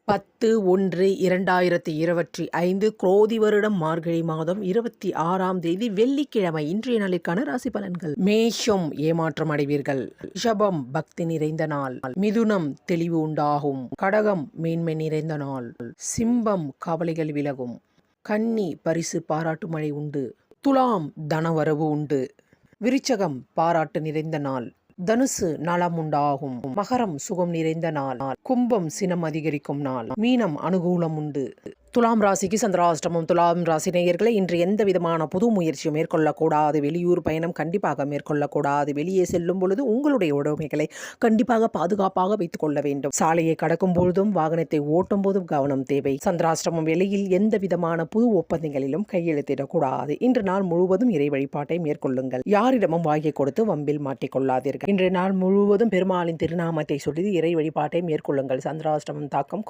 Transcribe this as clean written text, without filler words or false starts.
10/1/2025 குரோதி வருடம் மார்கழி மாதம் 26ஆம் தேதி வெள்ளிக்கிழமை. இன்றைய நாளிற்கான ராசி பலன்கள். மேஷம் ஏமாற்றம் அடைவீர்கள். ரிஷபம் பக்தி நிறைந்த நாள். மிதுனம் தெளிவு உண்டாகும். கடகம் மேன்மை நிறைந்த நாள். சிம்பம் கவலைகள் விலகும். கன்னி பரிசு பாராட்டு மழை உண்டு. துலாம் தனவரவு உண்டு. விருச்சகம் பாராட்டு நிறைந்த நாள். தனுசு நலம் உண்டாகும். மகரம் சுகம் நிறைந்த நாள். கும்பம் சினம் அதிகரிக்கும் நாள். மீனம் அனுகூலம் உண்டு. துலாம் ராசிக்கு சந்திராஷ்டமம். துலாம் ராசி நேயர்களை இன்று எந்த விதமான புது முயற்சியும் மேற்கொள்ளக்கூடாது. வெளியூர் பயணம் கண்டிப்பாக மேற்கொள்ளக்கூடாது. வெளியே செல்லும் பொழுது உங்களுடைய உடைமைகளை கண்டிப்பாக பாதுகாப்பாக வைத்துக் கொள்ள வேண்டும். சாலையை கடக்கும் பொழுதும் வாகனத்தை ஓட்டும் போதும் கவனம் தேவை. சந்திராஷ்டமம் வேளையில் எந்த விதமான புது ஒப்பந்தங்களிலும் கையெழுத்திடக்கூடாது. இன்று நாள் முழுவதும் இறை வழிபாட்டை மேற்கொள்ளுங்கள். யாரிடமும் வாயை கொடுத்து வம்பில் மாட்டிக்கொள்ளாதீர்கள். இன்றைய நாள் முழுவதும் பெருமாளின் திருநாமத்தை சொல்லி இறை வழிபாட்டை மேற்கொள்ளுங்கள். சந்திராஷ்டமம் தாக்கம்